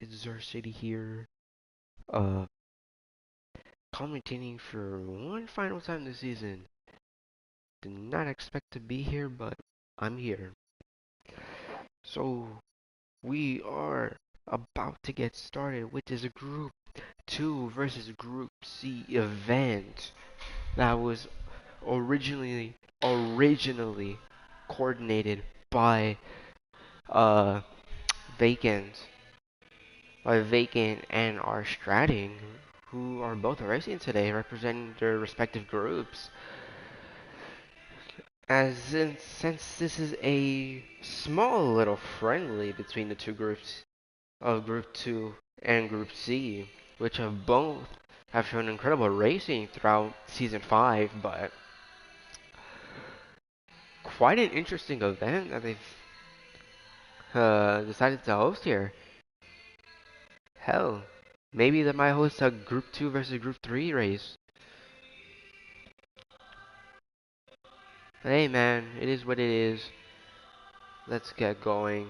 It's our city here. Uh, commentating for one final time this season. Did not expect to be here, but I'm here. So we are about to get started with this Group 2 versus Group C event that was originally coordinated by uh Vacant Vacant and our Stratting, who are both racing today, representing their respective groups. Since this is a small little friendly between the two groups of Group 2 and Group C, which have shown incredible racing throughout Season 5, but quite an interesting event that they've decided to host here. Hell, maybe they might host a Group 2 versus Group 3 race. But hey man, it is what it is. Let's get going.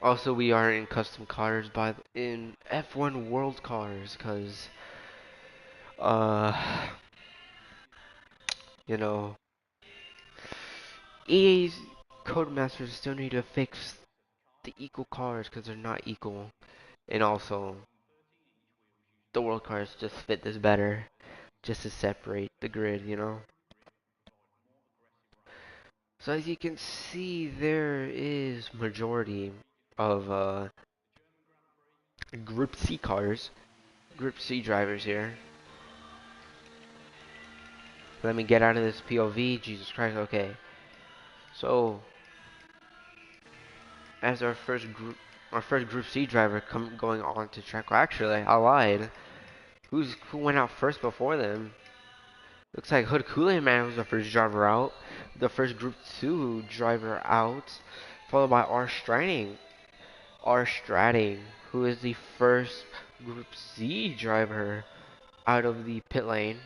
Also, we are in custom cars in F1 World Cars, cause uh, you know, EA's Codemasters still need to fix the equal cars, cause they're not equal, and also the World Cars just fit this better, just to separate the grid. So as you can see, there is majority of Group C cars, Group C drivers here. Let me get out of this POV. Jesus Christ. Okay. So, as our first Group C driver going on to track. Well, actually, I lied. Who went out first before them? Looks like Hood Kool-Aid Man was the first driver out. The first Group 2 driver out, followed by R Stratting, who is the first Group C driver out of the pit lane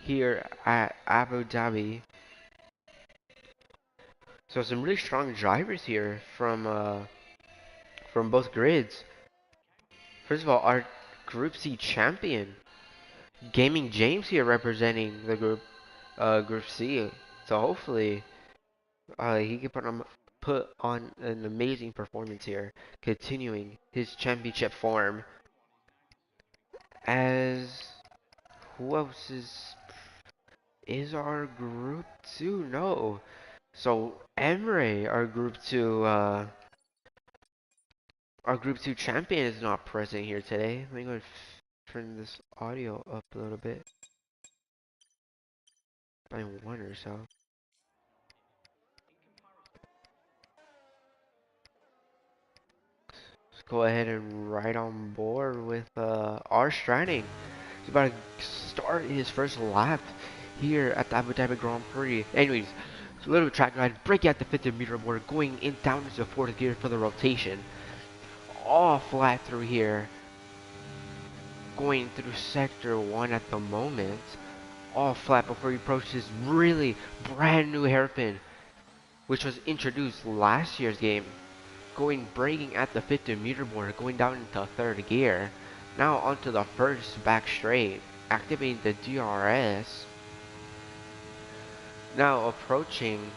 here at Abu Dhabi. So some really strong drivers here from both grids. First of all, our Group C champion, Gaming James here representing the Group C. So hopefully he can put on an amazing performance here, continuing his championship form. As who else is our Group 2? No. So Emre, our Group 2 champion, is not present here today. Let me go turn this audio up a little bit by one or so. Let's go ahead and ride on board with R Stratting. He's about to start his first lap here at the Abu Dhabi Grand Prix. Anyways, so a little track guide, breaking out the 50-meter board, going in down into the fourth gear for the rotation. All flat through here. Going through sector 1 at the moment. All flat before he approaches his really brand new hairpin, which was introduced last year's game. Braking at the 50-meter board, going down into third gear. Now onto the first back straight, activating the DRS. Now approaching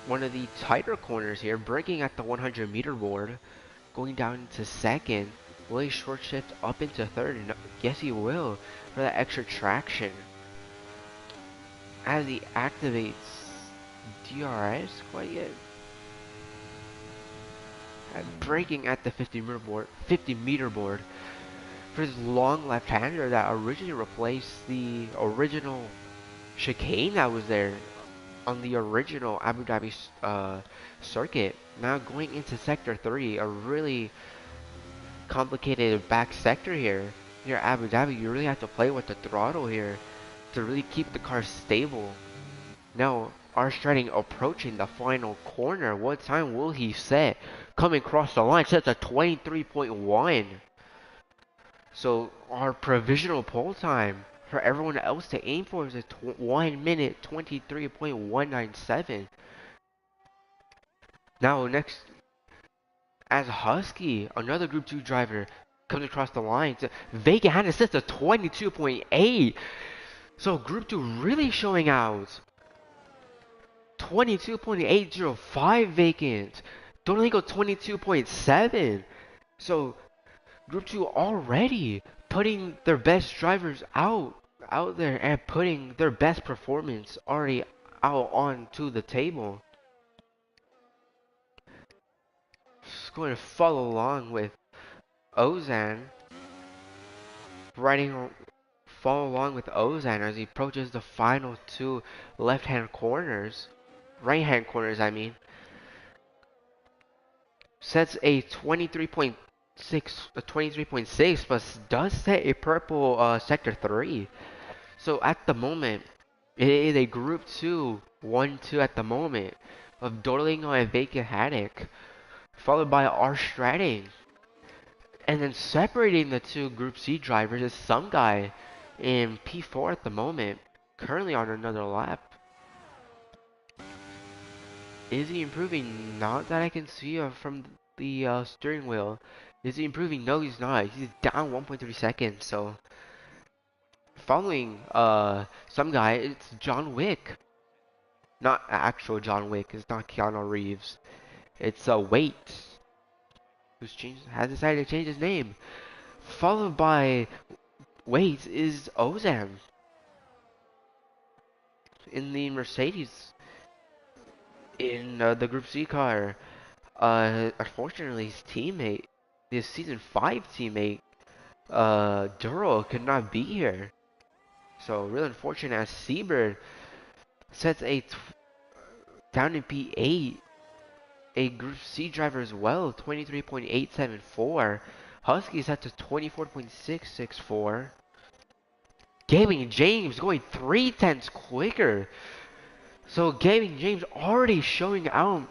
one of the tighter corners here, braking at the 100-meter board, going down into second. Will he short shift up into third? No, yes, he will, for that extra traction. As he activates DRS quite yet. Braking at the 50-meter board for his long left-hander that originally replaced the original chicane that was there on the original Abu Dhabi circuit. Now going into sector 3, a really complicated back sector here. Here at Abu Dhabi, you really have to play with the throttle here to really keep the car stable. Now, R Stratting approaching the final corner. What time will he set? Coming across the line, sets a 23.1. So our provisional pole time for everyone else to aim for is a 1 minute 23.197. Now next, as Husky, another Group 2 driver, comes across the line. Vega had an assist of 22.8. So Group 2 really showing out. 22.805 vacant. Donegal 22.7. So Group 2 already putting their best drivers out there and putting their best performance already out onto the table. Just going to follow along with Ozan. Follow along with Ozan as he approaches the final two left-hand corners. Right-hand corners, I mean. Sets a 23.6, but does set a purple sector 3. So at the moment, it is a Group 2, 1-2 at the moment of Dorlingo and Vacant Haddock, followed by our Stratting. And then separating the two Group C drivers is some guy in P4 at the moment, currently on another lap. Is he improving? Not that I can see from the steering wheel. Is he improving? No, he's not. He's down 1.3 seconds. So following some guy, it's John Wick. Not actual John Wick. It's not Keanu Reeves. It's Wait, has decided to change his name. Followed by Wait is Ozan in the Mercedes in the Group C car. Unfortunately, his season 5 teammate, Duro, could not be here. So really unfortunate as Seabird sets down in P8, a Group C driver as well, 23.874. Husky set to 24.664. Gaming James going 3/10 quicker. So Gaming James already showing out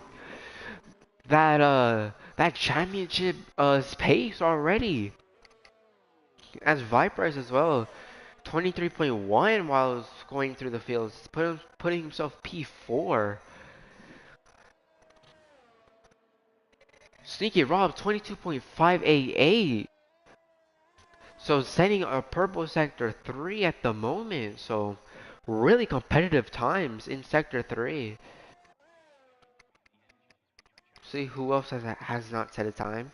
that championship pace already. As Vipers as well, 23.1 while going through the fields, putting himself P4. Sneaky Rob 22.588. So setting a purple sector 3 at the moment. So really competitive times in sector 3. See who else has not set a time.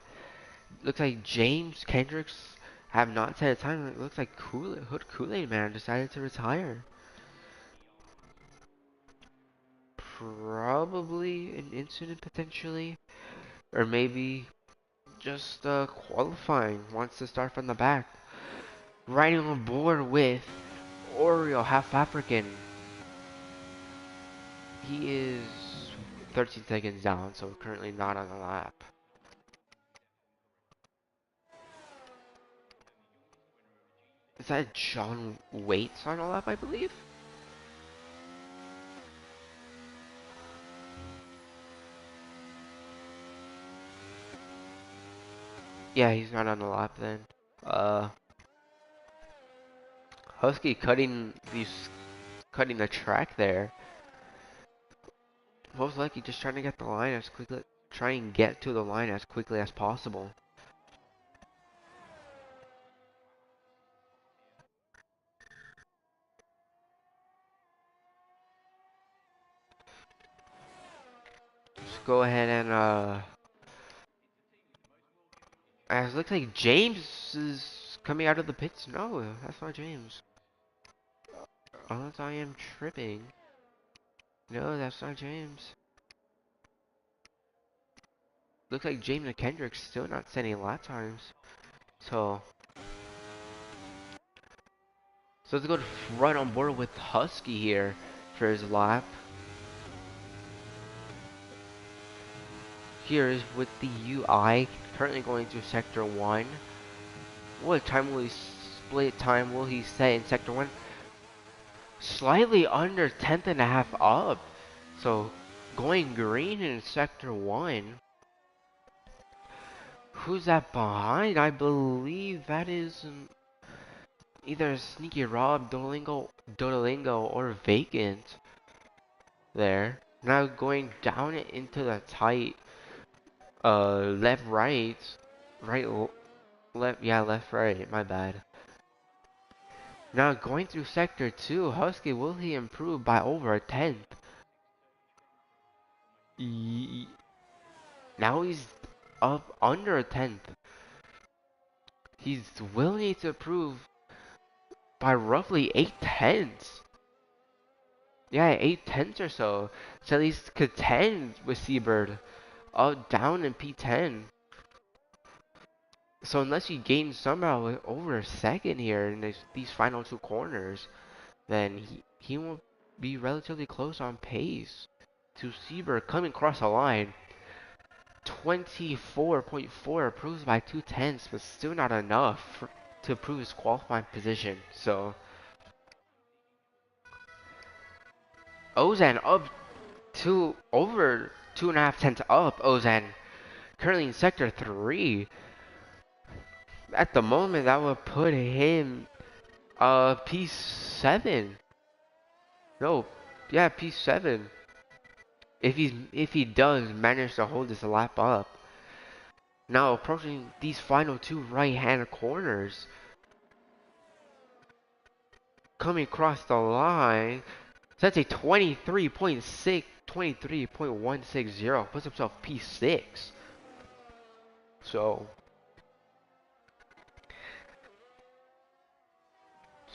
Looks like James Kendricks have not set a time. It looks like Hood Kool-Aid Man decided to retire. Probably an incident potentially. Or maybe just qualifying. Wants to start from the back. Riding on board with Oreo, half African. He is 13 seconds down, so currently not on the lap. Is that John Waits on the lap, I believe? Yeah, he's not on the lap then. Husky cutting the track there. Most likely just trying to get the line as quickly, try and get to the line as quickly as possible. Just go ahead and it looks like James is coming out of the pits. No, that's not James. Unless I am tripping. No, that's not James. Looks like James and Kendrick's still not setting lap times. So let's go right on board with Husky here for his lap. Here is with the UI currently going through sector 1. What time will he split time will he set in sector 1? Slightly under 10th and a half up. So going green in sector 1. Who's that behind? I believe that is either Sneaky Rob, Dodolingo, or Vacant there. Now going down into the tight left right, right left, yeah, left right, my bad. Now going through sector 2, Husky, will he improve by over a tenth? Now he's up under a tenth. He's willing to improve by roughly 8 tenths. Yeah, 8 tenths or so. So at least contend with Seabird. Up, down in P10. So unless he gains somehow over a second here in these final two corners, then he will be relatively close on pace to Seabird coming across the line. 24.4 improves by 2 tenths, but still not enough to improve his qualifying position. So Ozan up to over 2.5 tenths up. Ozan currently in sector 3. At the moment, that would put him P7. No, yeah, P7. If he does manage to hold this lap up. Now approaching these final two right-hand corners. Coming across the line. So that's a 23.160. Puts himself P6. So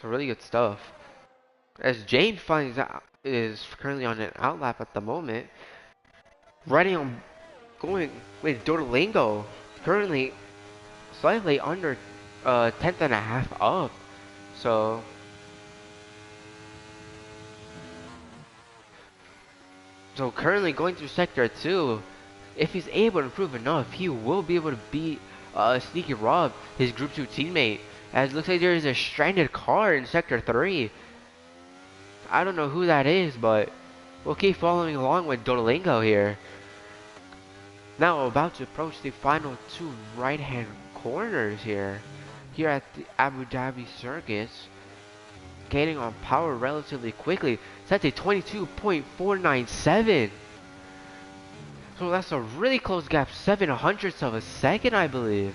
really good stuff. As James finds out, is currently on an outlap at the moment. Riding on, going with Dodolingo, currently slightly under tenth and a half up. So currently going through sector 2. If he's able to improve enough, he will be able to beat Sneaky Rob, his Group 2 teammate. As it looks like there is a stranded car in sector 3. I don't know who that is, but we'll keep following along with Dodolingo here. Now about to approach the final two right-hand corners here at the Abu Dhabi Circus. Gaining on power relatively quickly. That's a 22.497. So that's a really close gap, 7/100ths of a second, I believe.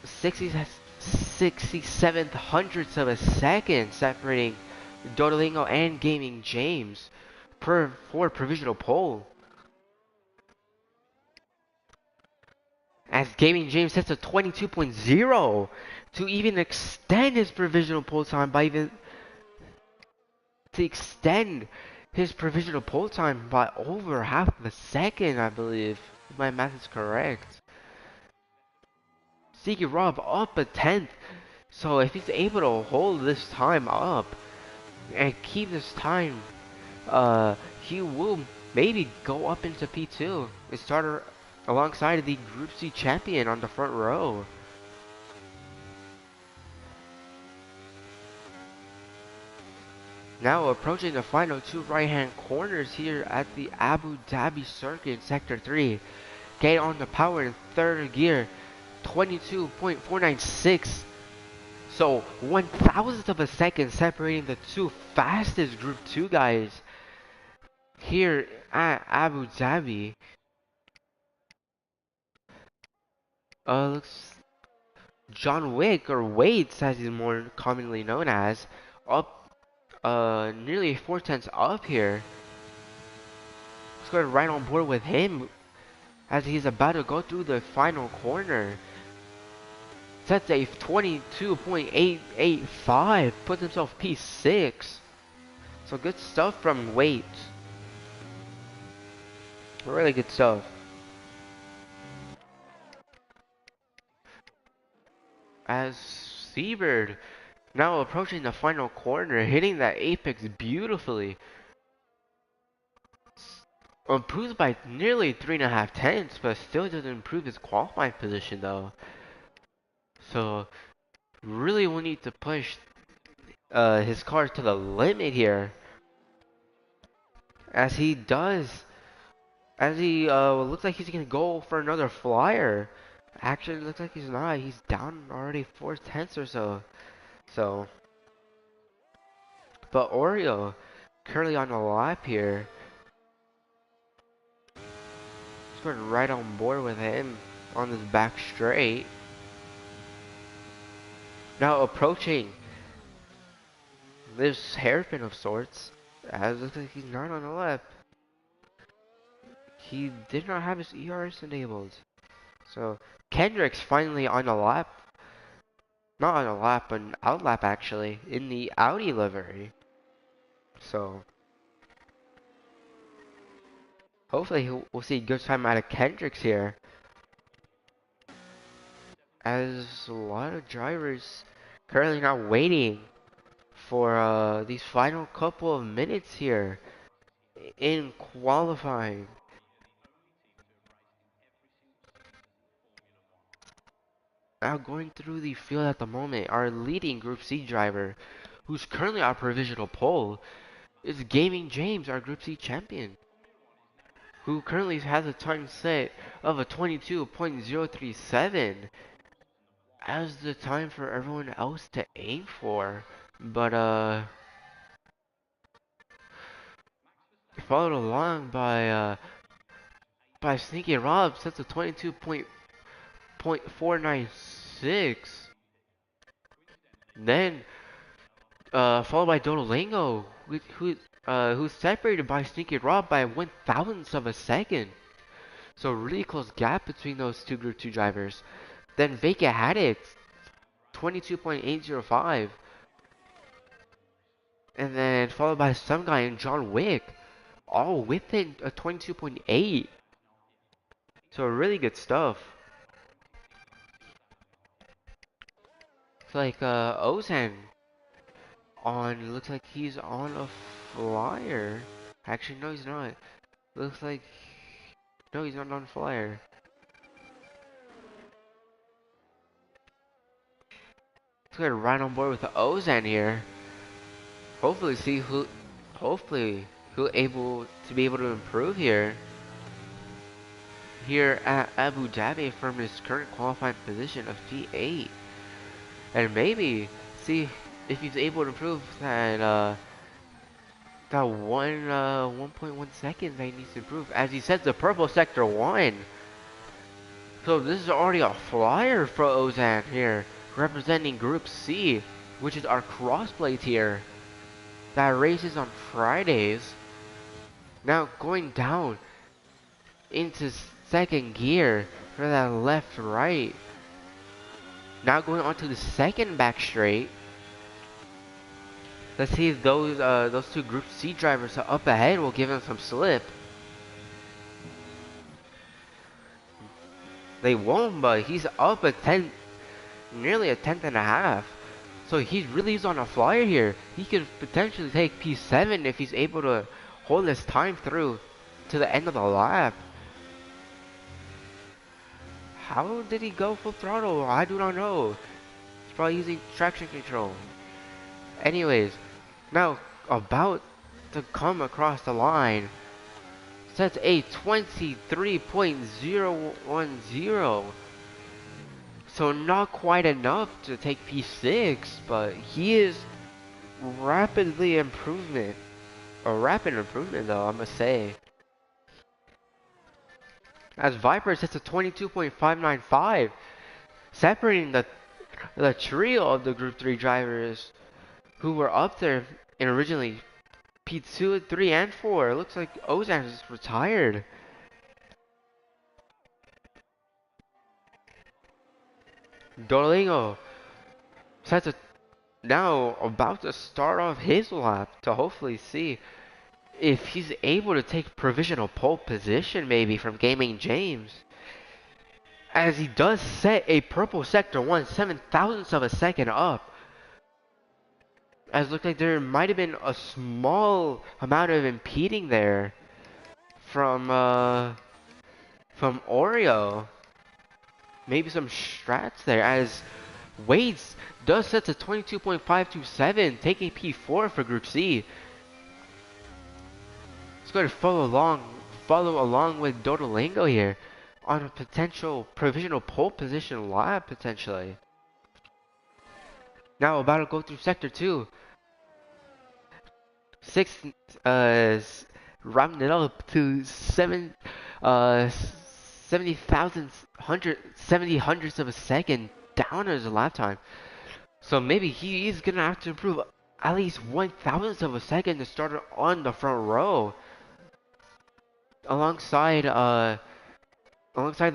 Sixty-seventh hundredths of a second separating Dodolingo and Gaming James for provisional pole. As Gaming James sets a 22.0 to even extend his provisional pole time by over half of a second, I believe, if my math is correct. Sneaky Rob up a tenth. So if he's able to hold this time up and keep this time, he will maybe go up into P2 and start alongside the Group C champion on the front row. Now approaching the final two right-hand corners here at the Abu Dhabi Circuit, Sector 3. Get on the power in third gear, 22.496. So 1/1000th of a second separating the two fastest Group 2 guys here at Abu Dhabi. Looks John Wick, or Waits as he's more commonly known as, up nearly 4 tenths up here. Let's go right on board with him as he's about to go through the final corner. Sets a 22.885, puts himself P6. So good stuff from Waits. Really good stuff. As Seabird now approaching the final corner, hitting that apex beautifully. Improves by nearly 3.5 tenths, but still doesn't improve his qualifying position though. So really will need to push his car to the limit here. As he As he looks like he's gonna go for another flyer. Actually, looks like he's not. He's down already 4/10 or so. So, but Oreo currently on the lap here. Just going right on board with him on this back straight. Now approaching this hairpin of sorts. As looks like he's not on the lap. He did not have his ERS enabled. So Kendrick's finally on the lap. Not on a lap, but an out lap actually, in the Audi livery. So hopefully we'll see a good time out of Kendrick's here. As a lot of drivers currently now waiting for these final couple of minutes here in qualifying. Now going through the field at the moment, our leading Group C driver, who's currently on provisional pole, is Gaming James, our Group C champion, who currently has a time set of a 22.037 as the time for everyone else to aim for. But followed along by Sneaky Rob, sets a 22.496. Then followed by Dodolingo, who's separated by Sneaky Rob by 1/1000th of a second. So really close gap between those two Group 2 drivers. Then Vacant had it, 22.805. And then followed by some guy in John Wick, all within a 22.8. So really good stuff. It's like Ozan looks like he's on a flyer. Actually, no, he's not. Looks like, no, he's not on flyer. Let's get right on board with the Ozan here. Hopefully who able to be able to improve here at Abu Dhabi from his current qualifying position of P8. And maybe see if he's able to improve that 1.1 seconds that he needs to improve, as he sets the purple sector 1. So this is already a flyer for Ozan here, representing Group C, which is our crossplay tier that races on Fridays. Now going down into second gear for that left right. Now going on to the second back straight. Let's see if those two Group C drivers are up ahead will give him some slip. They won't, but he's up a 10, nearly a 10th and a half. So he's really on a flyer here. He could potentially take P7 if he's able to hold his time through to the end of the lap. How did he go full throttle? I do not know. He's probably using traction control. Anyways, now about to come across the line. Sets a 23.010. So not quite enough to take P6, but he is rapidly improvement. A rapid improvement though, I must say. As Viper sets a 22.595, separating the trio of the Group 3 drivers who were up there in originally P2, 3, and 4. It looks like Ozan is retired. Dolingo sets a now about to start off his lap to hopefully see if he's able to take provisional pole position maybe from Gaming James, as he does set a purple sector 1 7/1000th of a second up, as it looked like there might have been a small amount of impeding there from Oreo, maybe some strats there, as Wade's does set to 22.527, taking P4 for Group C. Let's go to follow follow along with Dodolingo here on a potential provisional pole position lap potentially. Now about to go through sector 2. Six, rounded up to 70 hundredths of a second down as a lap time. So maybe he is gonna have to improve at least 1,000th of a second to start on the front row, alongside the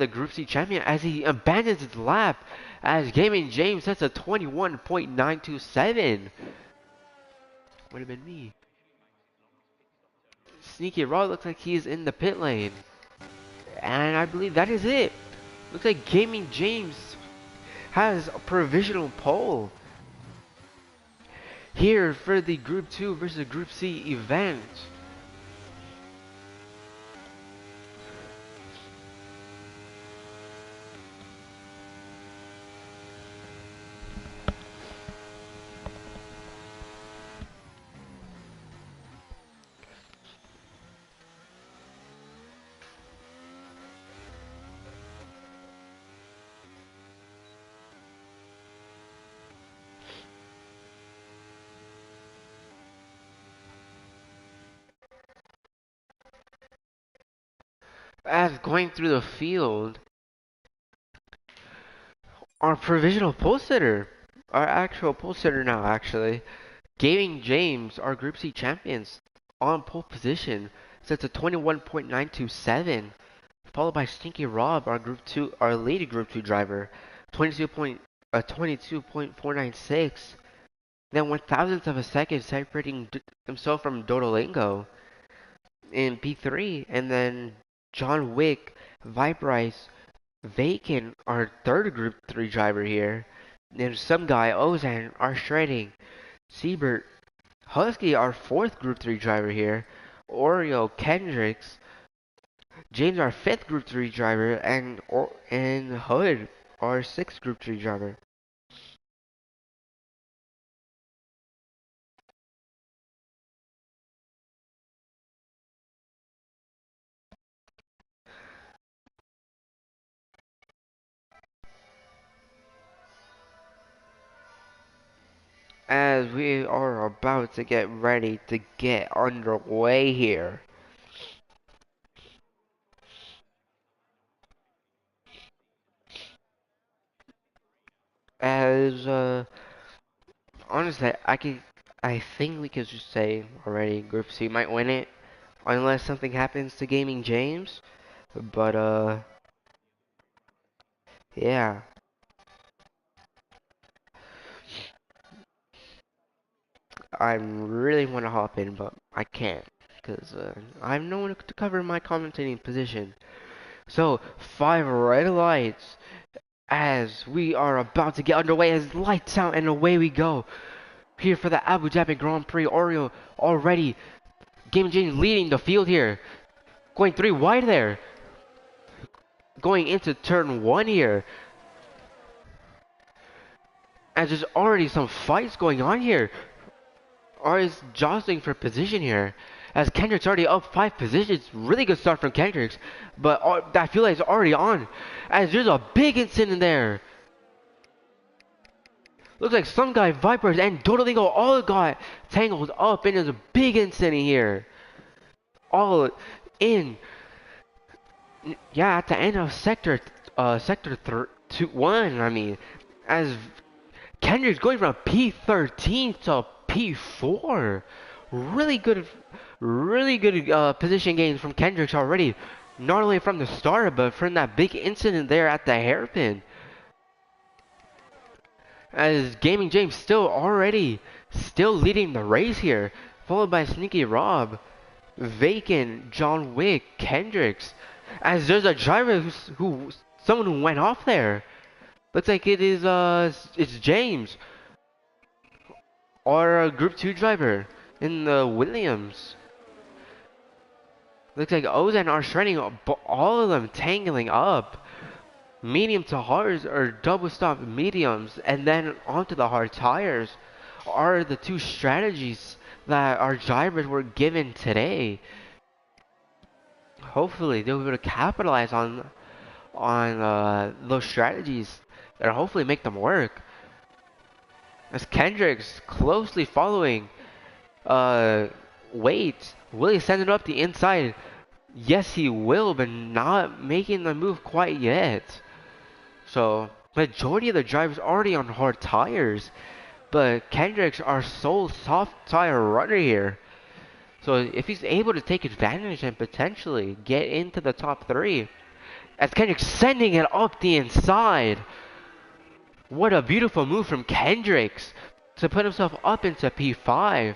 Group C champion as he abandons his lap as Gaming James sets a 21.927. Would have been me. Sneaky Raw looks like he's in the pit lane. And I believe that is it. Looks like Gaming James has a provisional pole here for the Group 2 versus Group C event. As going through the field, our provisional pole sitter, our actual pole sitter now actually, Gaming James, our Group C champions, on pole position, sets a 21.927, followed by Stinky Rob, our lead Group 2 driver, 22.496. Then 1,000th of a second separating himself from Dodolingo in P3, and then John Wick, Viperice, Vacant, our third Group 3 driver here. Then some guy, Ozan, our shredding. Siebert, Husky, our fourth Group 3 driver here. Oreo, Kendricks, James, our fifth Group 3 driver, and Hood, our sixth Group 3 driver. As we are about to get ready to get underway here. As honestly, I think we could just say already Group C might win it unless something happens to Gaming James. But yeah. I really want to hop in, but I can't because I have no one to cover my commentating position. So 5 red lights as we are about to get underway. As lights out and away we go. Here for the Abu Dhabi Grand Prix. Oreo already. Game James leading the field here. Going 3 wide there. Going into turn 1 here. As there's already some fights going on here. Or is jostling for position here. As Kendrick's already up 5 positions. Really good start from Kendrick's. But that fuel light is already on. As there's a big incident there. Looks like some guy, Vipers, and Dodolingo all got tangled up in a big incident here. All in. Yeah, at the end of sector 1, I mean. As Kendrick's going from P13 to P4. Really good position gains from Kendrick's already. Not only from the start, but from that big incident there at the hairpin. As Gaming James still leading the race here. Followed by Sneaky Rob, Vacant, John Wick, Kendricks. As there's a driver someone who went off there. Looks like it's James. Or a Group 2 driver in the Williams. Looks like Ozan are shredding all of them tangling up. Medium to hards or double stop mediums and then onto the hard tires are the two strategies that our drivers were given today. hopefully they'll be able to capitalize on those strategies and hopefully make them work. As Kendrick's closely following uh Wait, will he send it up the inside? Yes, he will, but not making the move quite yet. So, majority of the drivers already on hard tires, but Kendrick's our sole soft tire runner here. So if he's able to take advantage and potentially get into the top three, as Kendrick's sending it up the inside. What a beautiful move from Kendrick's to put himself up into P5.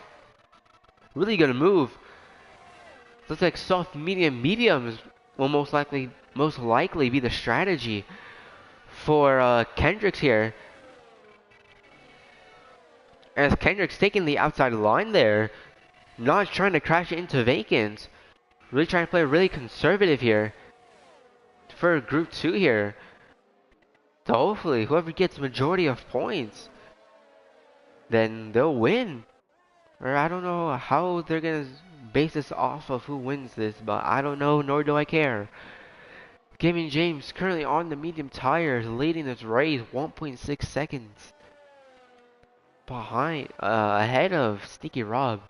Really good move. Looks like soft mediums will most likely be the strategy for Kendrick's here. As Kendrick's taking the outside line there, not trying to crash into vacant. Really trying to play really conservative here for Group 2 here. So hopefully whoever gets majority of points, then they'll win. Or I don't know how they're gonna base this off of who wins this, but I don't know, nor do I care. Gaming James currently on the medium tires, leading this race 1.6 seconds behind, ahead of Sneaky Rob,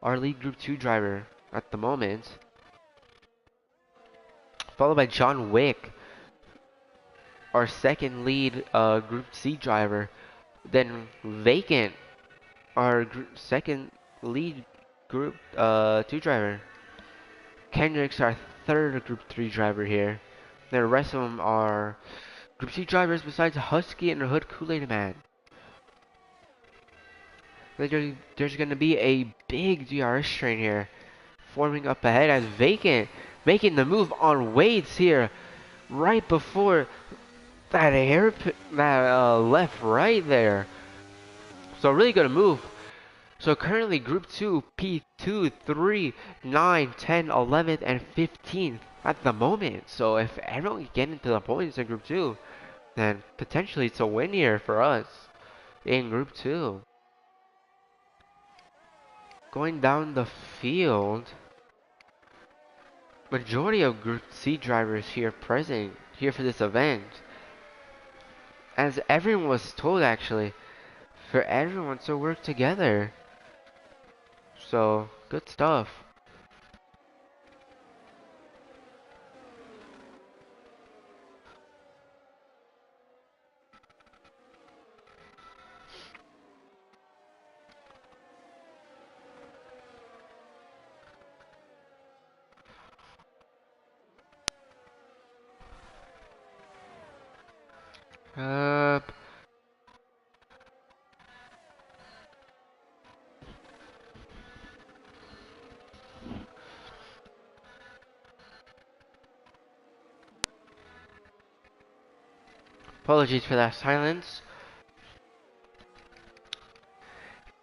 our lead Group 2 driver at the moment. Followed by John Wick, our second lead Group C driver. Then Vacant, our second lead Group 2 driver. Kendrick's our third Group 3 driver here. The rest of them are Group C drivers besides Husky and Hood Kool-Aid Man. There's going to be a big DRS train here forming up ahead as Vacant making the move on Wade's here right before that left right there. So really good move. So currently Group 2, P2, 3, 9, 10, 11th, and 15th at the moment. So if everyone can get into the points in Group 2, then potentially it's a win here for us in Group 2. Going down the field, majority of Group C drivers here present here for this event. As everyone was told actually, for everyone to work together. So, good stuff. Uh, Apologies for that silence.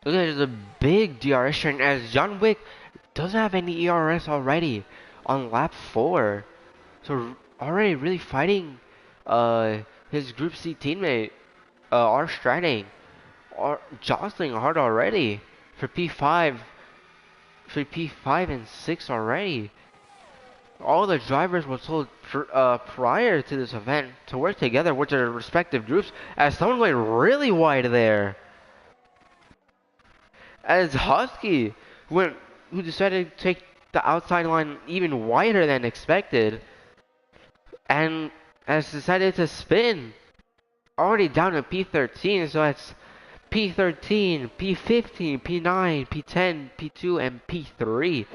Look, there's a big DRS train as John Wick doesn't have any ERS already on lap 4. So already really fighting his Group C teammate, R Striding, or jostling hard already for P5 and 6 already. All the drivers were told prior to this event to work together with their respective groups as someone went really wide there. As Husky who decided to take the outside line even wider than expected and has decided to spin already down to P13, so that's P13, P15, P9, P10, P2, and P3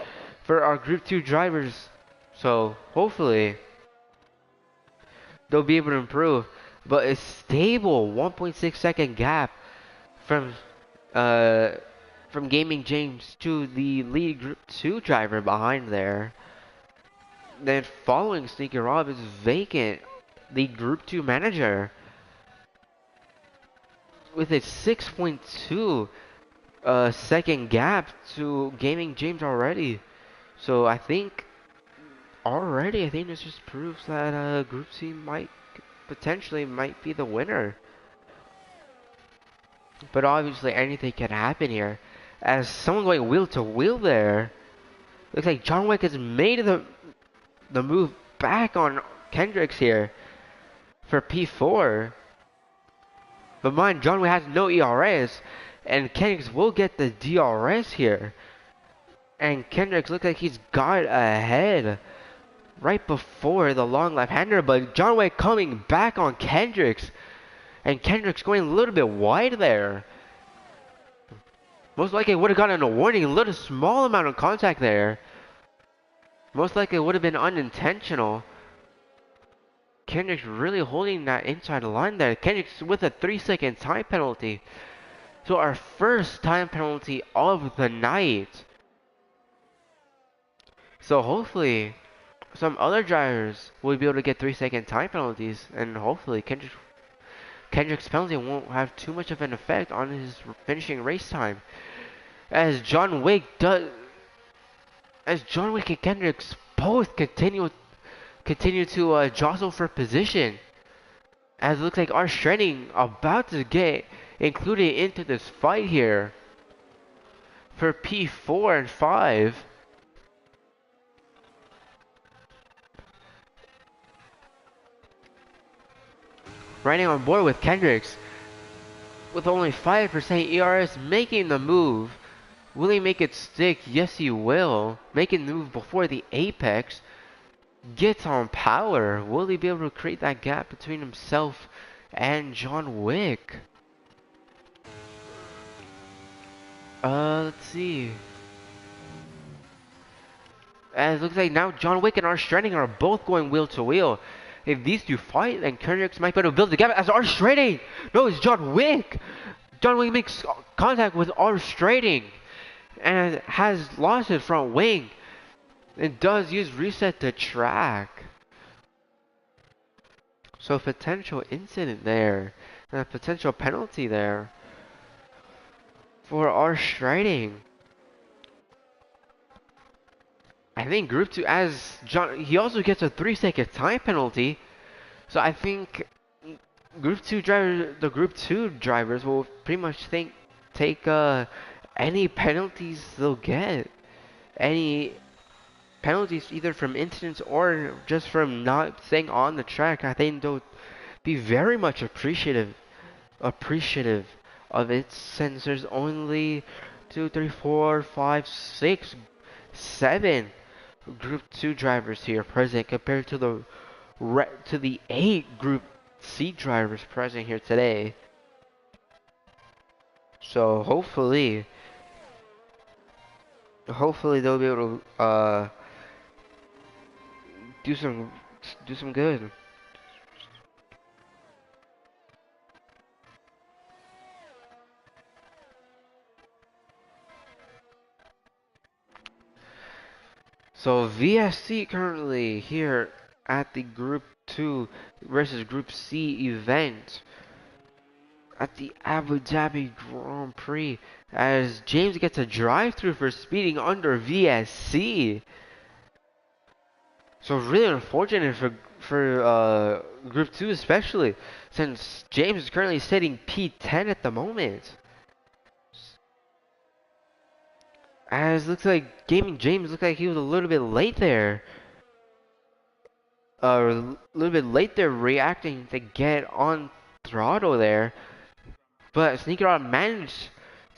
for our Group 2 drivers. So hopefully they'll be able to improve. But a stable 1.6 second gap from Gaming James to the lead Group 2 driver behind there. Then following Sneaky Rob is Vacant, the Group 2 manager, with a 6.2 second gap to Gaming James already. So I think this just proves that Group C potentially might be the winner. But obviously anything can happen here. As someone going wheel to wheel there, looks like John Wick has made the move back on Kendricks here for P4. But mind, John Wick has no ERS, and Kendricks will get the DRS here. And Kendricks looks like he's got ahead right before the long left-hander, but John Wick coming back on Kendricks. And Kendricks going a little bit wide there. Most likely would have gotten a warning, a little small amount of contact there. Most likely would have been unintentional. Kendricks really holding that inside line there. Kendricks with a 3-second time penalty. So our first time penalty of the night. So hopefully some other drivers will be able to get 3-second time penalties, and hopefully Kendrick's penalty won't have too much of an effect on his finishing race time. As John Wick and Kendricks both continue to jostle for position. As it looks like our Stranding about to get included into this fight here for P4 and 5. Riding on board with Kendricks with only 5% ERS, making the move. Will he make it stick? Yes, he will. Making the move before the apex. Gets on power. Will he be able to create that gap between himself and John Wick? Let's see. As it looks like now John Wick and Arch Stranding are both going wheel to wheel. If these two fight, then Kendricks might be able to build the gap as Arch Stranding. No, it's John Wick. John Wick makes contact with Arch Stranding and has lost his front wing. It does use reset to track. So potential incident there. And a potential penalty there for our Striding. I think Group 2, as John, he also gets a 3-second time penalty. So I think Group 2 drivers will pretty much take any penalties they'll get. Any penalties either from incidents or just from not staying on the track. I think they'll be very much appreciative of it, since there's only 2, 3, 4, 5, 6, 7 Group 2 drivers here present compared to the 8 Group C drivers present here today. So hopefully they'll be able to do some good. So VSC currently here at the Group 2 versus Group C event at the Abu Dhabi Grand Prix, as James gets a drive-through for speeding under VSC. So really unfortunate for Group 2 especially, since James is currently sitting P10 at the moment. As looks like Gaming James looked like he was a little bit late there. A little bit late there reacting to get on throttle there. But Sneaker Out managed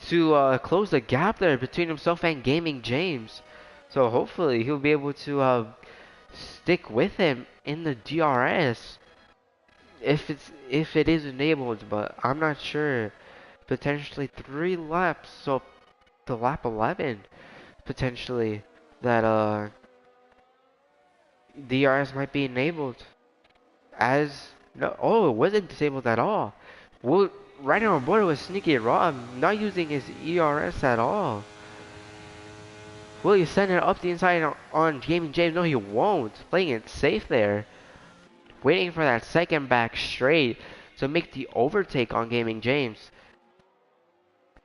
to close the gap there between himself and Gaming James. So hopefully he'll be able to stick with him in the DRS if it is enabled, but I'm not sure. Potentially 3 laps, so to lap 11 potentially that DRS might be enabled. As no, oh, it wasn't disabled at all. Well, riding on board with Sneaky Rob, not using his ERS at all. Will he send it up the inside on Gaming James? No, he won't. Playing it safe there. Waiting for that second back straight to make the overtake on Gaming James.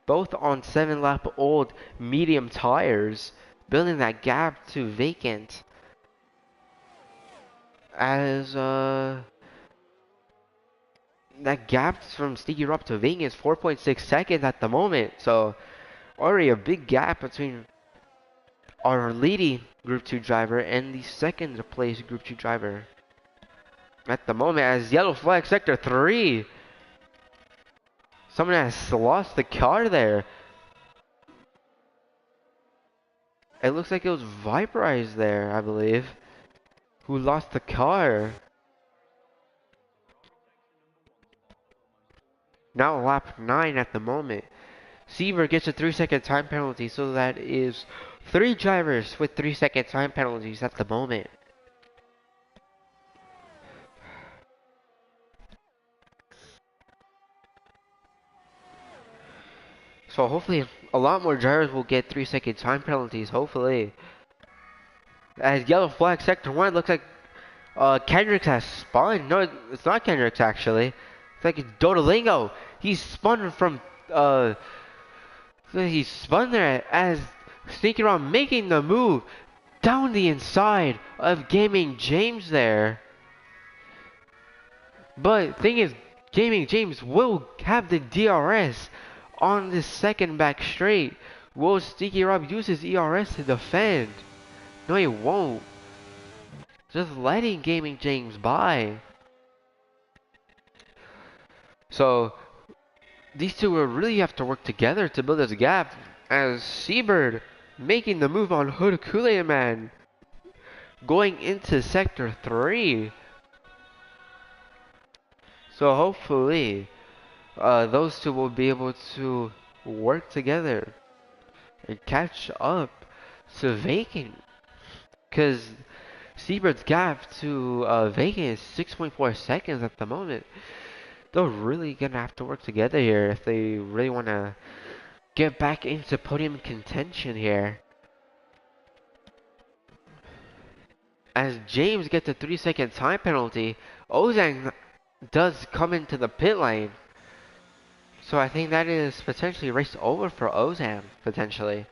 Both on 7-lap old medium tires, building that gap to vacant. As that gap from Sneaky Rob to vacant is 4.6 seconds at the moment. So already a big gap between our leading Group 2 driver and the second place Group 2 driver. At the moment, as yellow flag sector 3. Someone has lost the car there. It looks like it was Viperize there, I believe, who lost the car. Now lap 9 at the moment. Seaver gets a 3-second time penalty, so that is 3 drivers with 3-second time penalties at the moment. So hopefully a lot more drivers will get 3-second time penalties, hopefully. As yellow flag sector 1, looks like Kendricks has spun. No, it's not Kendricks actually. It's like it's Dodolingo. He's spun from he spun there as sneaking around, making the move down the inside of Gaming James there. But thing is, Gaming James will have the DRS on the second back straight. Will Sneaky Rob use his ERS to defend? No, he won't. Just letting Gaming James by. So these two will really have to work together to build this gap, as Seabird making the move on Hood Kool-Aid Man going into sector 3. So hopefully those two will be able to work together and catch up to Vacant, because Seabird's gap to Vacant is 6.4 seconds at the moment. They're really gonna have to work together here if they really want to get back into podium contention here. As James gets a 3-second time penalty, Ozang does come into the pit lane. So I think that is potentially race over for Ozan, potentially.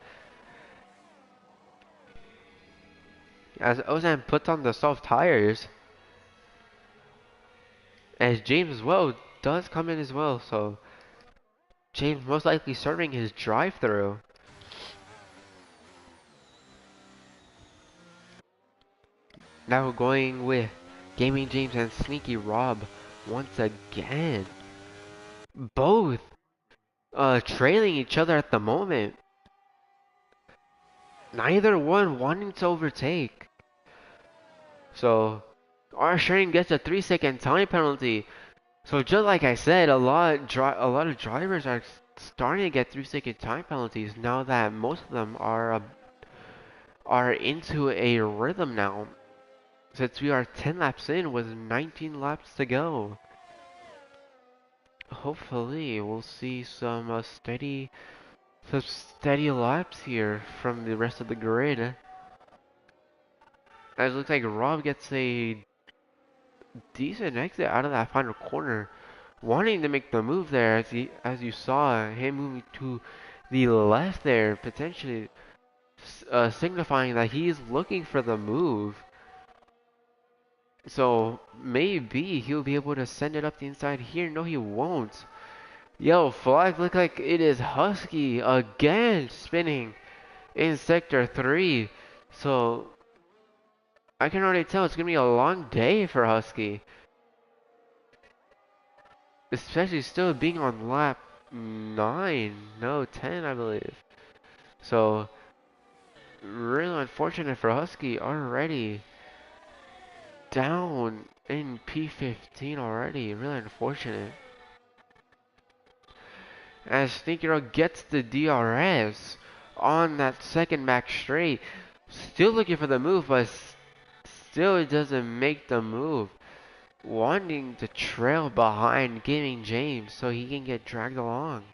As Ozan puts on the soft tires. As James as well does come in as well, so James most likely serving his drive-through. Now we're going with Gaming James and Sneaky Rob once again. Both trailing each other at the moment. Neither one wanting to overtake. So our Shane gets a 3-second time penalty. So just like I said, a lot of drivers are starting to get 3-second time penalties now that most of them are into a rhythm now. Since we are 10 laps in with 19 laps to go. Hopefully we'll see some steady laps here from the rest of the grid. As it looks like Rob gets a decent exit out of that final corner, wanting to make the move there, as you saw him moving to the left there, potentially signifying that he's looking for the move. So maybe he'll be able to send it up the inside here. No, he won't. Yo, flag look like it is Husky again spinning in sector 3. So I can already tell it's gonna be a long day for Husky. Especially still being on lap 9, no 10 I believe. So really unfortunate for Husky, already down in P15 already, really unfortunate. As Sneaky Road gets the DRS on that second back straight, still looking for the move, but still it doesn't make the move. Wanting to trail behind Gaming James so he can get dragged along.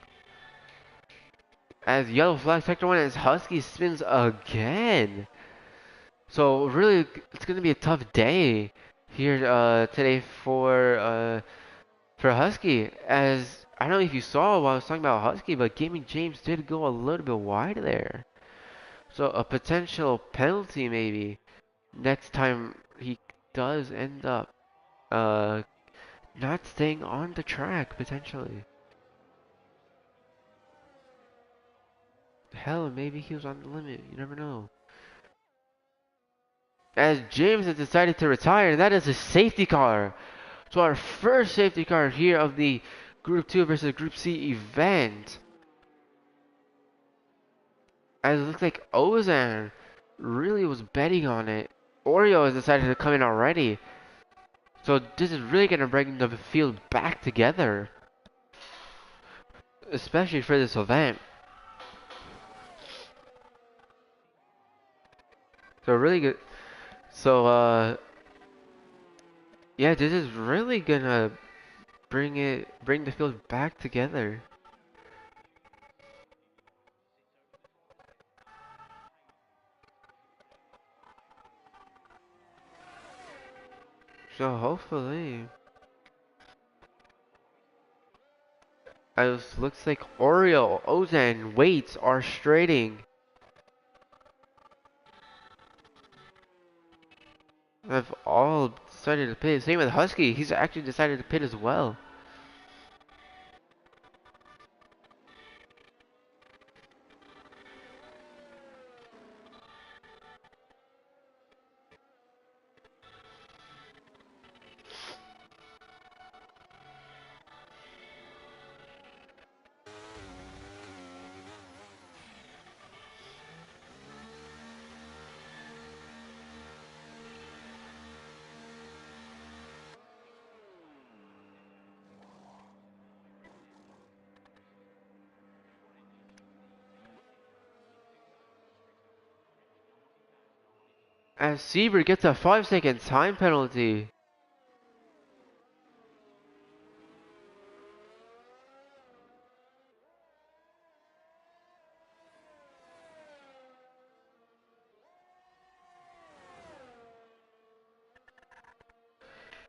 As yellow flag sector 1 as Husky spins again. So really it's gonna be a tough day here today for Husky, as I don't know if you saw while I was talking about Husky, but Gaming James did go a little bit wide there. So a potential penalty maybe next time he does end up not staying on the track potentially. Hell, maybe he was on the limit. You never know. as James has decided to retire. That is a safety car. So our first safety car here of the Group 2 versus Group C event. As it looks like Ozan really was betting on it. Oreo has decided to come in already. So this is really going to bring the field back together. Especially for this event. So really good. So yeah, this is really gonna bring the field back together. So hopefully, as looks like Oreo, Ozan, Waits are straighting. Have all decided to pit. Same with Husky. He's actually decided to pit as well. As Sieber gets a 5-second time penalty.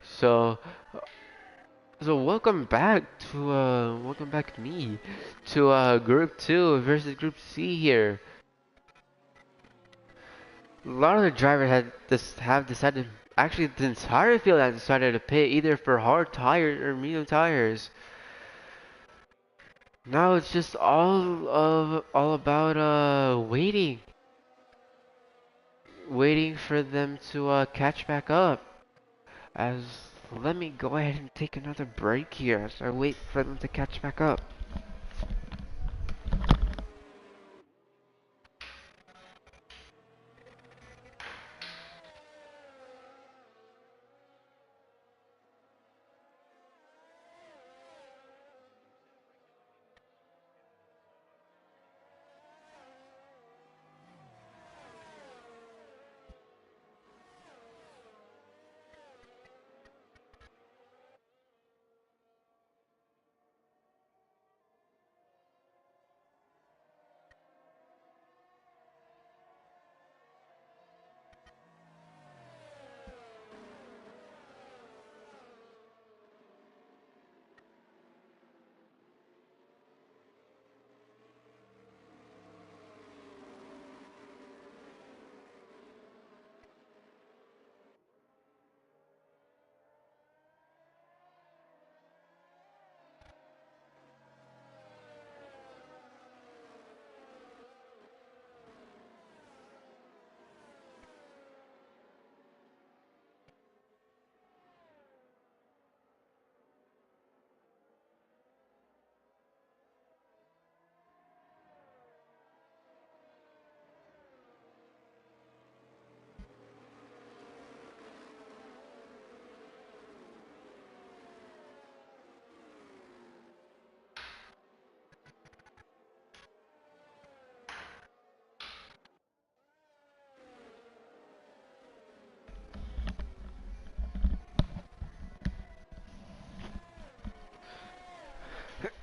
So, so welcome back me to Group 2 versus Group C here. A lot of the drivers have decided, actually the entire field has decided to pit either for hard tires or medium tires. Now it's just all about waiting for them to catch back up. As let me go ahead and take another break here as I wait for them to catch back up.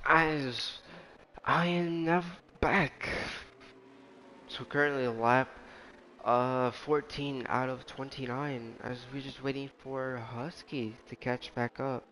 As I am now back. So currently lap 14 out of 29 as we're just waiting for Husky to catch back up.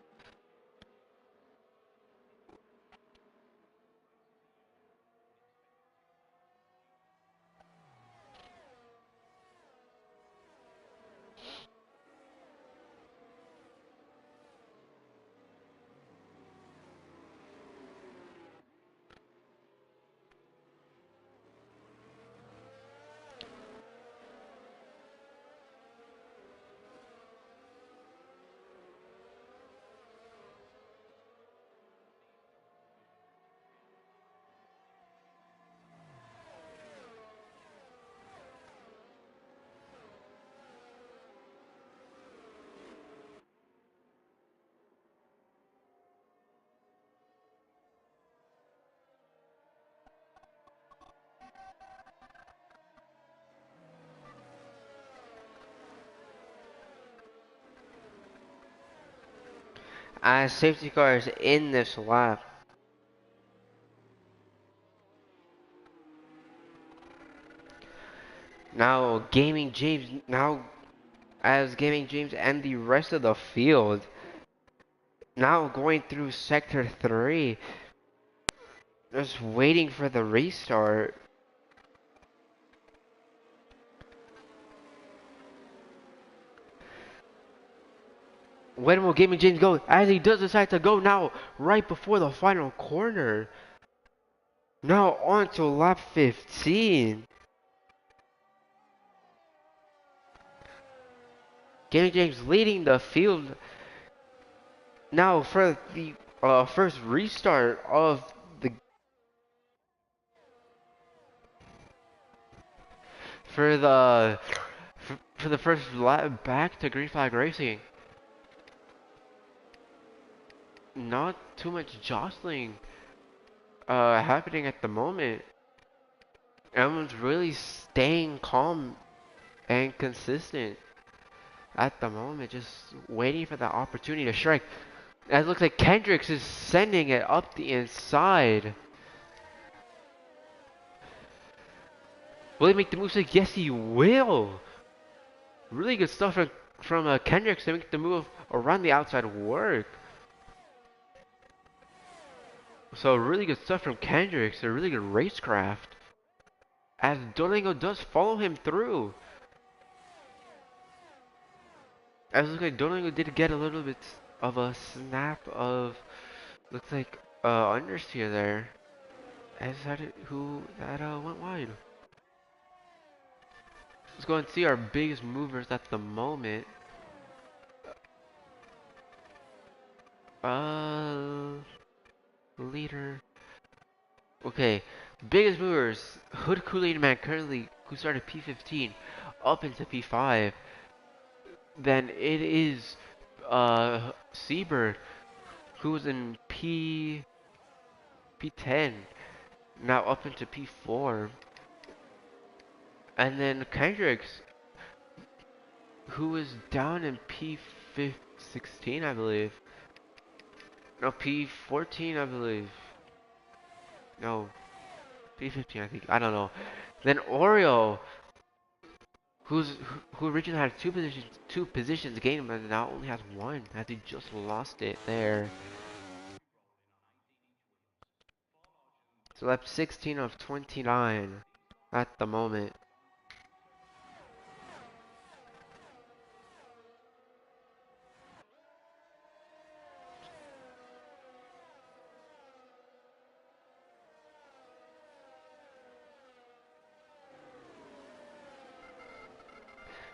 as safety cars in this lap. Now Gaming James, now as Gaming James and the rest of the field now going through sector 3, just waiting for the restart. When will Gaming James go? As he does decide to go now, right before the final corner. Now on to lap 15. Gaming James leading the field now for the first restart of the for the for the first lap back to Green Flag Racing. Not too much jostling happening at the moment. Everyone's really staying calm and consistent at the moment, just waiting for that opportunity to strike. As it looks like Kendricks is sending it up the inside. Will he make the move? Like, yes, he will. Really good stuff from Kendricks to make the move around the outside work. So really good stuff from Kendricks. A really good racecraft. As Duolingo does follow him through. As it looks like Duolingo did get a little bit of a snap of, looks like understeer there. As that who that went wide. Let's go and see our biggest movers at the moment. Leader. Okay, biggest movers. Hood Kool-Aid Man currently, who started P15, up into P5. Then it is Seabird, who was in P10, now up into P4. And then Kendricks, who was down in P16, I believe. No, P14, I believe. No, P15, I think. I don't know. Then Oreo, who originally had two positions gained, but now only has one, as he just lost it there. So lap 16 of 29 at the moment.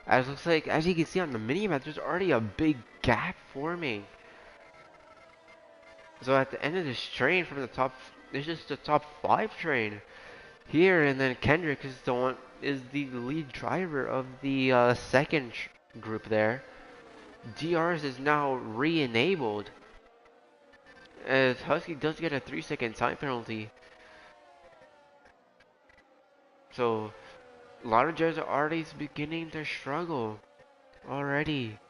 As looks like, as you can see on the mini-map, there's already a big gap forming. So at the end of this train, from the top, this is the top 5 train here, and then Kendrick is the one, is the lead driver of the second group there. DRs is now re-enabled, as Husky does get a 3-second time penalty. So a lot of drivers are already beginning to struggle already.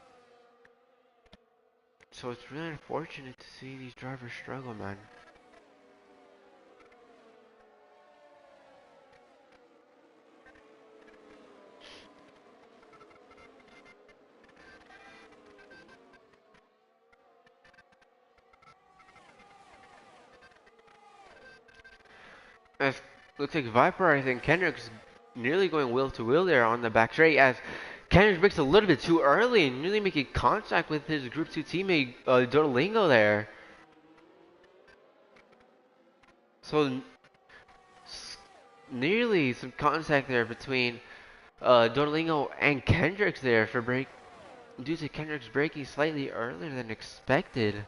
So it's really unfortunate to see these drivers struggle, man. As looks like Viper, I think Kendrick's nearly going wheel to wheel there on the back straight, as Kendrick breaks a little bit too early and nearly making contact with his Group 2 teammate Dodolingo there. So nearly some contact there between Dodolingo and Kendrick's there for due to Kendrick's braking slightly earlier than expected.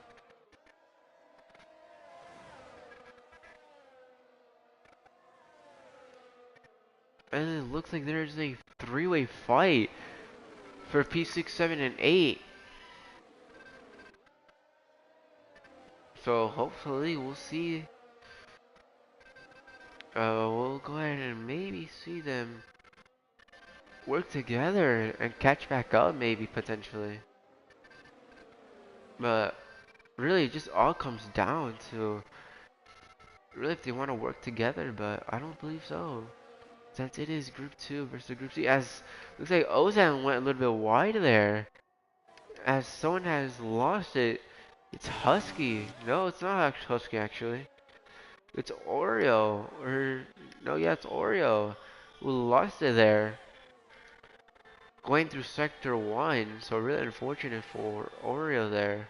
And it looks like there's a three-way fight for P6, 7, and 8. So hopefully we'll see. We'll go ahead and maybe see them work together and catch back up, maybe potentially. But really, it just all comes down to really if they want to work together, but I don't believe so. Since it is Group 2 versus Group C, as looks like Ozan went a little bit wide there. As someone has lost it, it's Husky. No, it's not Husky actually. It's Oreo. Or, no, yeah, it's Oreo who lost it there. Going through Sector 1, so really unfortunate for Oreo there.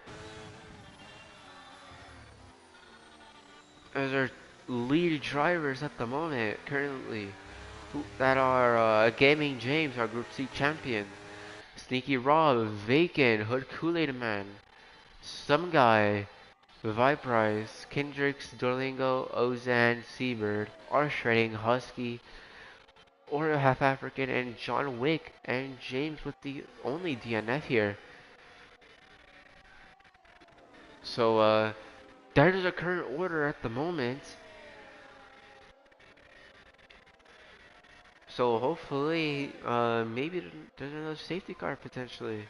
As our lead drivers at the moment, currently, that are Gaming James, our Group C champion. Sneaky Rob, Vacant, Hood Kool-Aid Man, Some Guy, Viprise, Kendricks, Dorlingo, Ozan, Seabird, R Shredding, Husky, Oreo Half African, and John Wick, and James with the only DNF here. So, that is our current order at the moment. So hopefully, maybe there's another safety car potentially.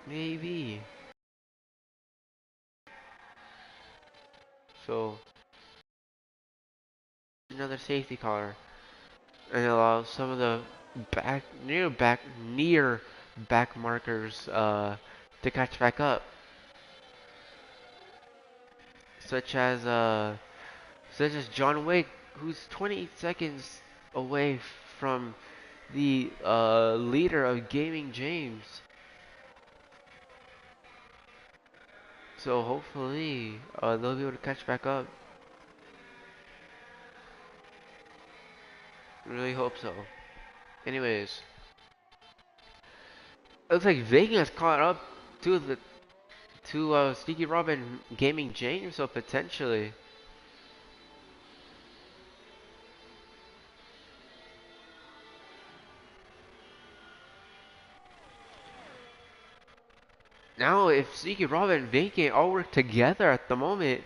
Maybe. So, another safety car. And allow some of the near back markers to catch back up, such as John Wick, who's 28 seconds away from the leader of Gaming James. So hopefully they'll be able to catch back up. Really hope so. Anyways, it looks like Vegas has caught up to Sneaky Robin Gaming James, so potentially. Now, if Sneaky Robin and Vacant all work together at the moment,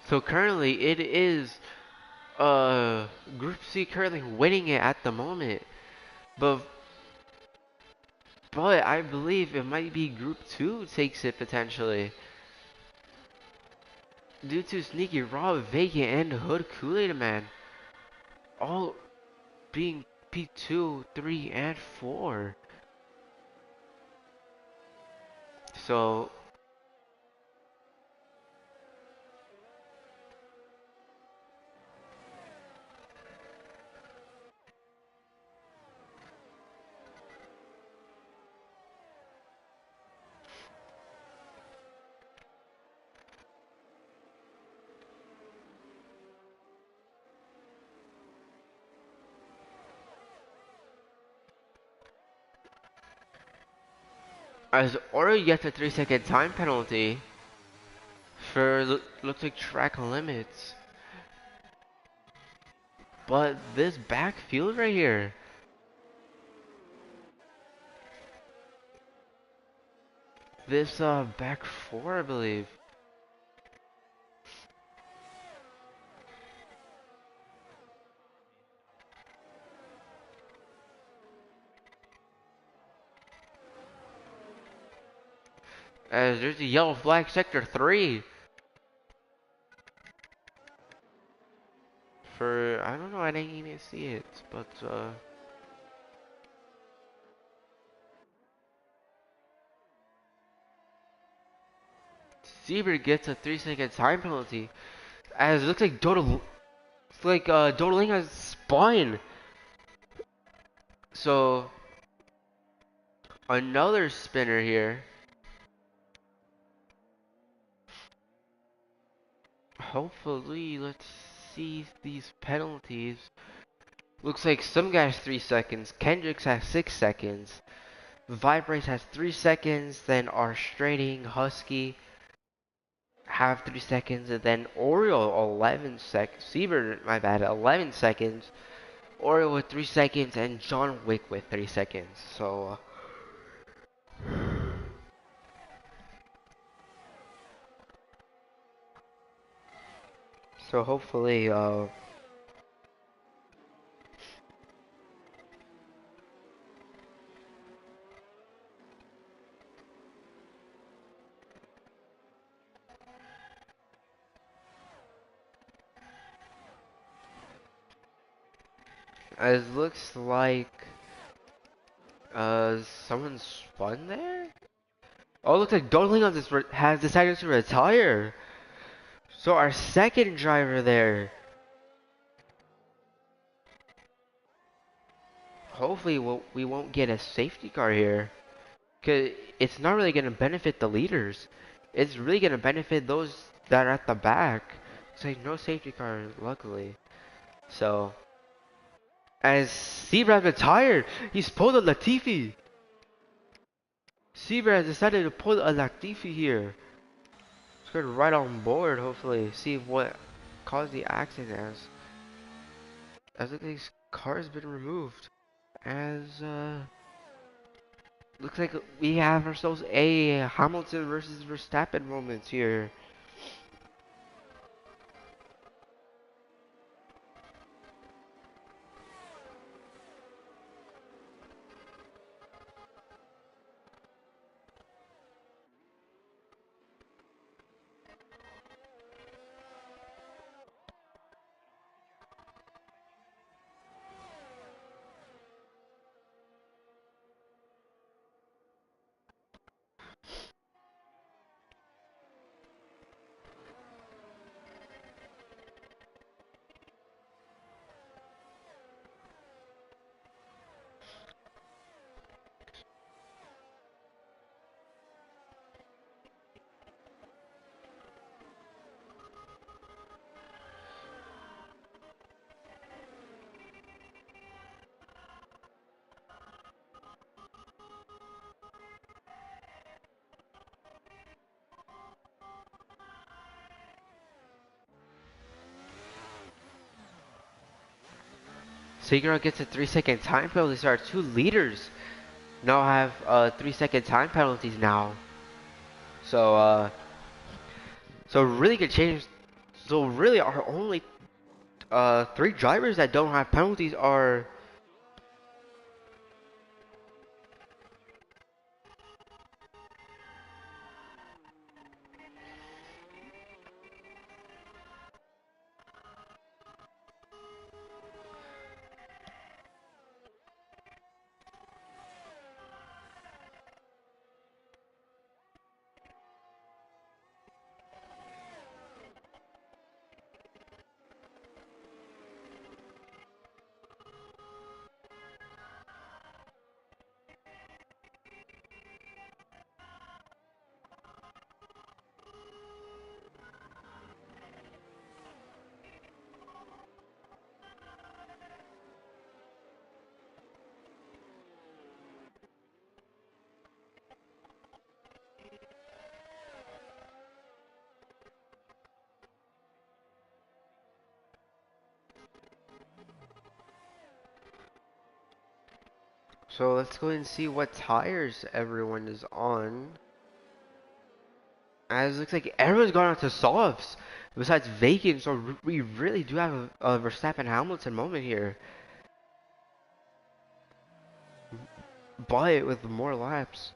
so currently it is Group C currently winning it at the moment, but I believe it might be Group 2 takes it potentially due to Sneaky Rob, Vacant, and Hood Kool-Aid Man all being P2, 3, and 4. So as Oreo gets a 3-second time penalty for looks like track limits. But this backfield right here, this back four, I believe. As there's a yellow flag, sector 3. For, I don't know, I didn't even see it, but Seabird gets a 3-second time penalty. As it looks like Dodaling has spun. So, another spinner here. Hopefully, let's see these penalties. Looks like some guys 3 seconds, Kendricks has 6 seconds, Vibrace has 3 seconds, then our Straighting, Husky have 3 seconds, and then Oreo 11 seconds, Seabird, my bad, 11 seconds, Oreo with 3 seconds, and John Wick with 3 seconds. So, So hopefully, it looks like someone spun there. Oh, it looks like Darling has decided to retire. So our second driver there. Hopefully we won't get a safety car here. Cause it's not really gonna benefit the leaders. It's really gonna benefit those that are at the back. It's like no safety car, luckily. So as Seabrad retired, he's pulled a Latifi. Seabrad has decided to pull a Latifi here. It's going right on board, hopefully. See what caused the accident as this car has been removed. As looks like we have ourselves a Hamilton versus Verstappen moment here. Segura gets a 3-second time penalty. So our two leaders now have 3-second time penalties now. So so really good change. So really our only three drivers that don't have penalties are so let's go and see what tires everyone is on. As it looks like everyone's gone on to softs besides vacant, so we really do have a Verstappen Hamilton moment here. But with more laps.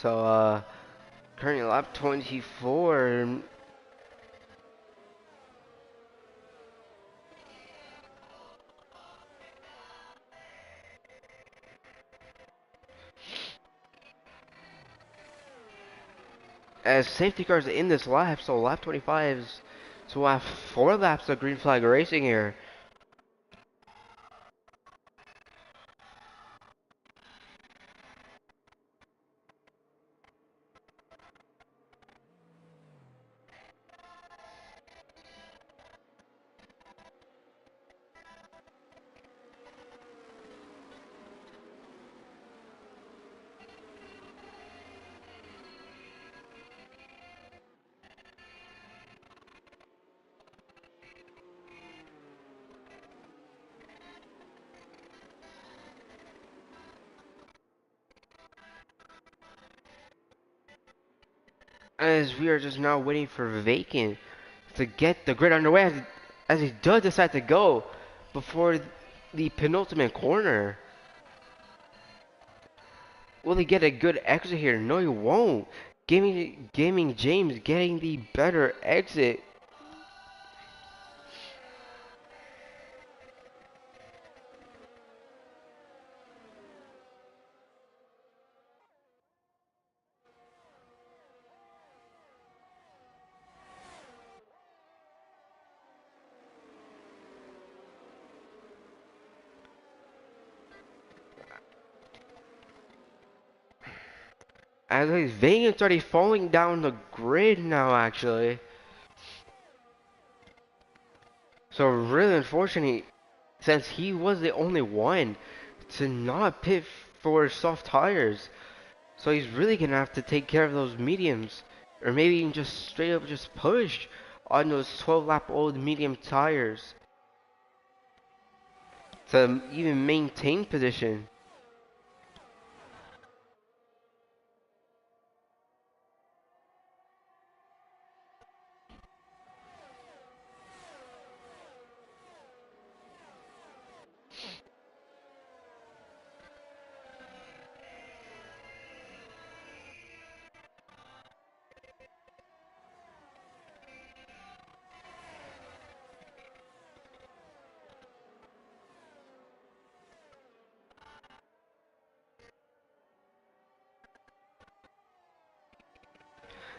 So, currently lap 24. As safety cars in this lap, so lap 25 is, so we'll have 4 laps of green flag racing here. As we are just now waiting for Vacant to get the grid underway as he does decide to go before the penultimate corner. Will he get a good exit here? No, he won't. Gaming James getting the better exit. As he's Vacant's already falling down the grid now, actually. So really unfortunate, since he was the only one to not pit for soft tires. So he's really gonna have to take care of those mediums, or maybe even just straight up just push on those 12 lap old medium tires to even maintain position.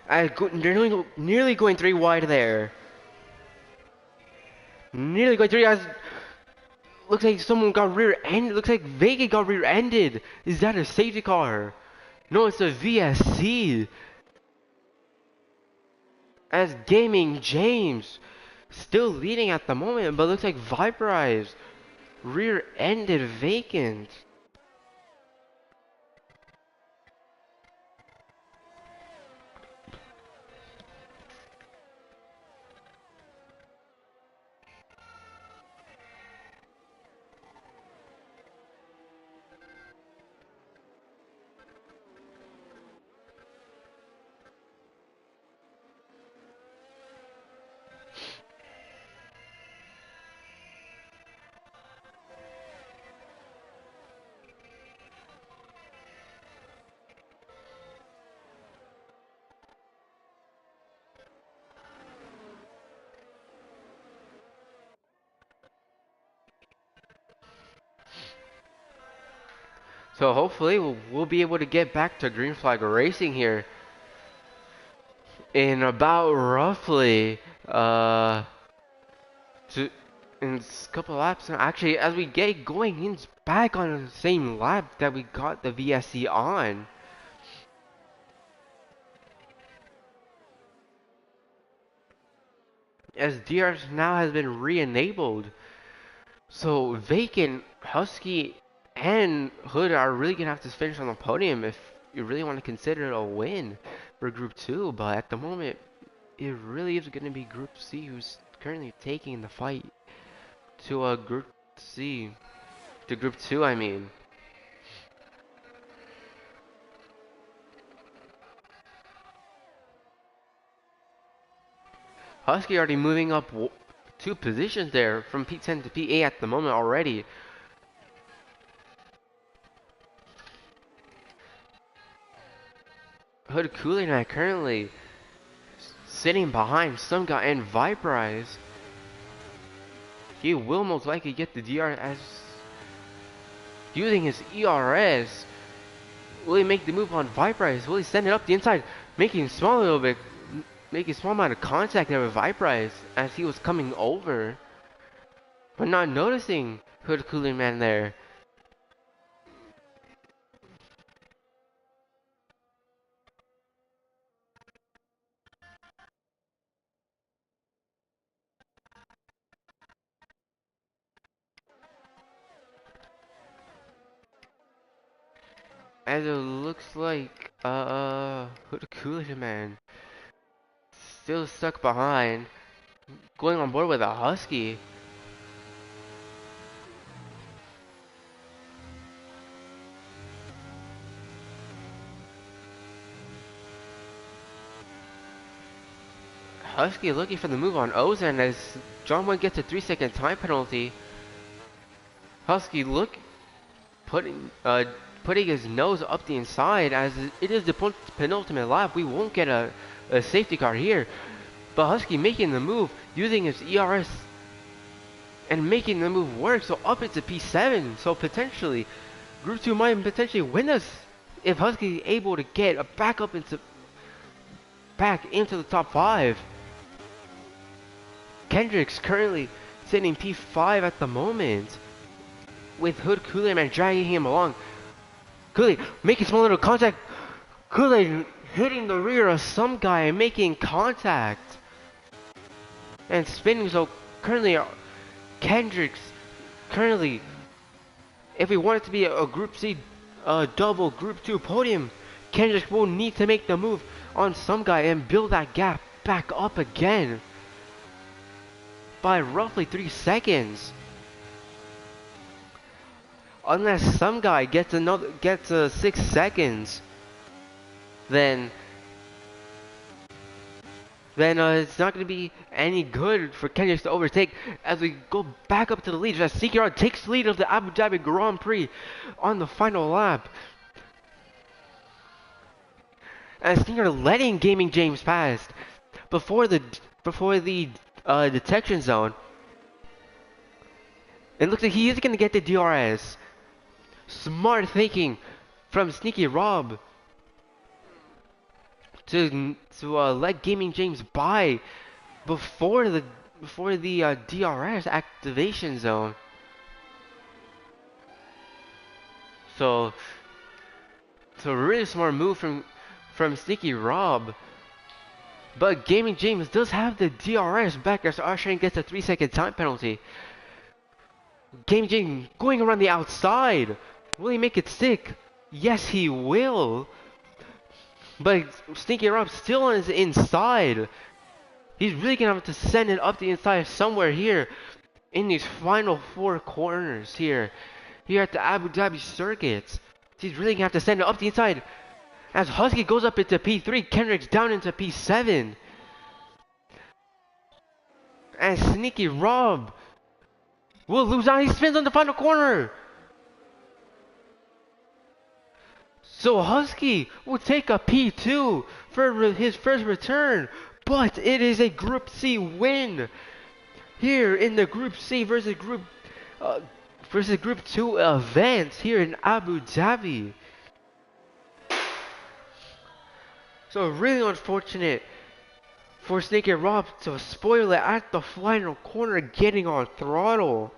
They're nearly going 3 wide there. Nearly going 3 as looks like someone got rear-ended. Looks like Vega got rear-ended. Is that a safety car? No, it's a VSC. As Gaming James still leading at the moment, but looks like Viperize rear-ended Vacant. So hopefully we'll be able to get back to green flag racing here in about roughly to, in a couple laps. Actually, as we get going, it's back on the same lap that we got the VSC on. As DRS now has been re-enabled. So Vacant, Husky, and Hood are really gonna have to finish on the podium if you really want to consider it a win for Group 2. But at the moment, it really is gonna be Group C who's currently taking the fight to Group C, to Group 2, I mean. Husky already moving up 2 positions there from P10 to P8 at the moment already. Hood Cooling Man currently sitting behind some guy and Viperize. He will most likely get the DRS using his ERS. Will he make the move on Viperize? Will he send it up the inside, making small a little bit, making small amount of contact there with Viperize as he was coming over, but not noticing Hood Cooling Man there. As it looks like, Hood Cooling Man still stuck behind, going on board with a Husky. Husky looking for the move on Ozan as John Wayne gets a 3-second time penalty. Husky putting his nose up the inside as it is the penultimate lap. We won't get a safety car here, but Husky making the move using his ERS and making the move work. So up into P7. So potentially Group 2 might potentially win us if Husky is able to get a back into the top 5. Kendrick's currently sitting P5 at the moment, with Hood Kool-Aid Man dragging him along. Kool-Aid making small little contact. Kool-Aid hitting the rear of some guy and making contact. And spinning, so currently Kendrick's currently, if we want it to be a Group C double Group 2 podium, Kendrick will need to make the move on some guy and build that gap back up again by roughly 3 seconds. Unless some guy gets 6 seconds, then it's not going to be any good for Kendrick to overtake as we go back up to the lead. As Sekiran takes lead of the Abu Dhabi Grand Prix on the final lap. As Sekiran letting Gaming James pass before the detection zone. It looks like he is going to get the DRS. Smart thinking from Sneaky Rob to let Gaming James by before the DRS activation zone. So really smart move from Sneaky Rob. But Gaming James does have the DRS back as Arshan gets a 3-second time penalty. Gaming James going around the outside. Will he make it stick? Yes, he will. But Sneaky Rob still on his inside. He's really gonna have to send it up the inside somewhere here in these final 4 corners here at the Abu Dhabi circuit. He's really gonna have to send it up the inside. As Husky goes up into P3, Kendrick's down into P7. And Sneaky Rob will lose out. He spins on the final corner. So Husky will take a P2 for his first return. But it is a Group C win here in the Group C versus Group 2 event here in Abu Dhabi. So really unfortunate for Snake and Rob to spoil it at the final corner, getting on throttle.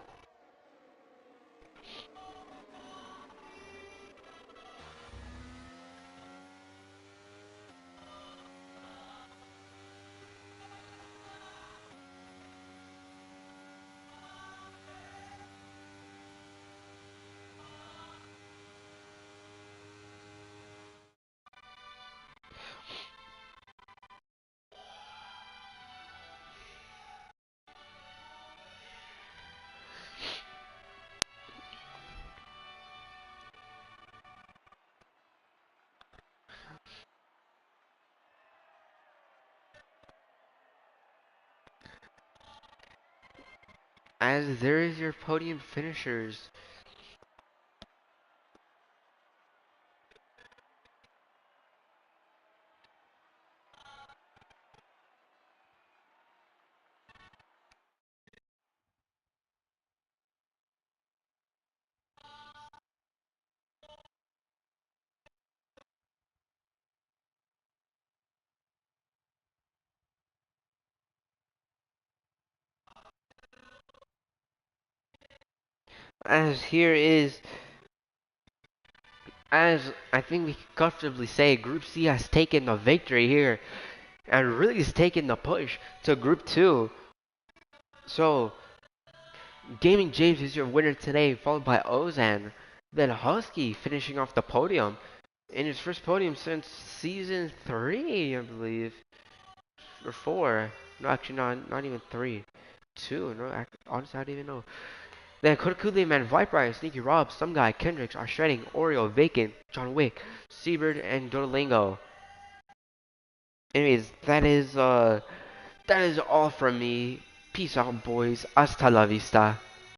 As there is your podium finishers. as here is, as I think we can comfortably say, Group C has taken the victory here and really is taking the push to Group 2. So, Gaming James is your winner today, followed by Ozan. Then Husky finishing off the podium in his first podium since season 3, I believe. Or 4. No, actually, not even 3. 2. No, honestly, I don't even know. Then Kurkuli Man, Viper, Sneaky Rob, Some Guy, Kendricks are shredding, Oreo, Vacant, John Wick, Seabird, and Dodolingo. Anyways, that is all from me. Peace out, boys. Hasta la vista.